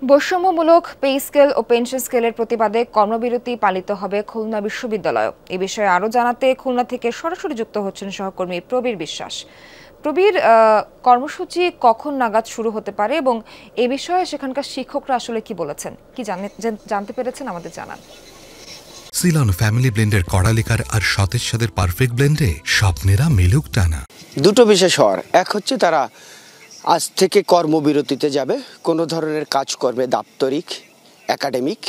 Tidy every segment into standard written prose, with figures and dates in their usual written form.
বৈষম্যমূলক pay scale ও pension স্কেলের প্রতিবাদে কর্মবিরতি পালিত হবে খুলনা বিশ্ববিদ্যালয়ে। এ বিষয়ে আরও জানাতে খুলনা থেকে সরাসরি যুক্ত হচ্ছেন সহকর্মী প্রবীর বিশ্বাস। প্রবীর, কর্মসূচি কখন নাগাদ শুরু হতে পারে এবং এ বিষয়ে সেখানকার শিক্ষকরা আসলে কি বলেছেন, কি জানতে পেরেছেন আমাদের জানান। সিলন ফ্যামিলি ব্লেন্ডের কড়ালিকার আর সতেজ স্বাদের পারফেক্ট ব্লেন্ডে স্বপ্নেরা মেলুক টানা। দুটো বিশেষ হওয়ার এক হচ্ছে তারা আজ থেকে কর্মবিরতিতে যাবে, কোনো ধরনের কাজকর্মে দাপ্তরিক, একাডেমিক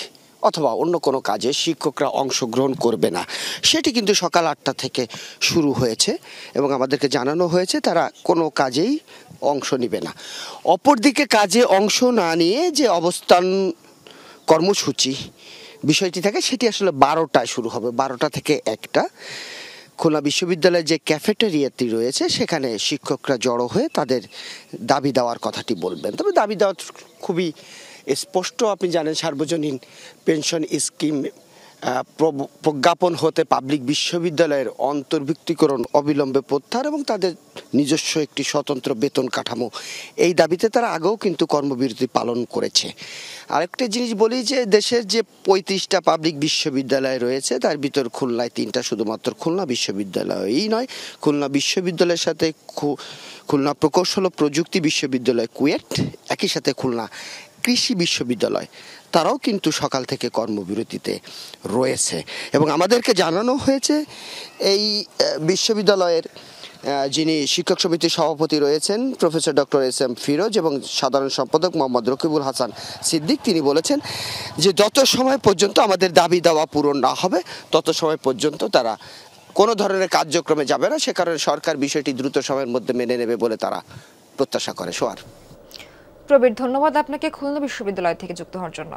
অথবা অন্য কোনো কাজে শিক্ষকরা অংশগ্রহণ করবে না। সেটি কিন্তু সকাল 8টা থেকে শুরু হয়েছে এবং আমাদেরকে জানানো হয়েছে তারা কোনো কাজেই অংশ নেবে না। অপরদিকে কাজে অংশ না নিয়ে যে অবস্থান কর্মসূচি বিষয়টি থাকে সেটি আসলে 12টায় শুরু হবে, 12টা থেকে 1টা। খুলনা বিশ্ববিদ্যালয়ের যে ক্যাফেটেরিয়াটি রয়েছে সেখানে শিক্ষকরা জড়ো হয়ে তাদের দাবি দেওয়ার কথাটি বলবেন। তবে দাবি দেওয়া খুবই স্পষ্ট। আপনি জানেন সার্বজনীন পেনশন স্কিম প্রজ্ঞাপন হতে পাবলিক বিশ্ববিদ্যালয়ের অন্তর্ভুক্তিকরণ অবিলম্বে প্রত্যাহার এবং তাদের নিজস্ব একটি স্বতন্ত্র বেতন কাঠামো, এই দাবিতে তারা আগেও কিন্তু কর্মবিরতি পালন করেছে। আরেকটা জিনিস বলি যে দেশের যে 35টা পাবলিক বিশ্ববিদ্যালয় রয়েছে তার ভিতর খুলনায় 3টা শুধুমাত্র খুলনা বিশ্ববিদ্যালয়ই নয়, খুলনা বিশ্ববিদ্যালয়ের সাথে খুলনা প্রকৌশল ও প্রযুক্তি বিশ্ববিদ্যালয় কুয়েট, একই সাথে খুলনা কৃষি বিশ্ববিদ্যালয়, তারাও কিন্তু সকাল থেকে কর্মবিরতিতে রয়েছে। এবং আমাদেরকে জানানো হয়েছে এই বিশ্ববিদ্যালয়ের যিনি শিক্ষক সমিতির সভাপতি রয়েছেন প্রফেসর ডক্টর এস.এম. ফিরোজ এবং সাধারণ সম্পাদক মোহাম্মদ রকিবুল হাসান সিদ্দিক, তিনি বলেছেন যে যত সময় পর্যন্ত আমাদের দাবি দেওয়া পূরণ না হবে তত সময় পর্যন্ত তারা কোনো ধরনের কার্যক্রমে যাবে না। সে কারণে সরকার বিষয়টি দ্রুত সময়ের মধ্যে মেনে নেবে বলে তারা প্রত্যাশা করে। সোয়ার। প্রবীর, ধন্যবাদ আপনাকে খুলনা বিশ্ববিদ্যালয় থেকে যুক্ত হওয়ার জন্য।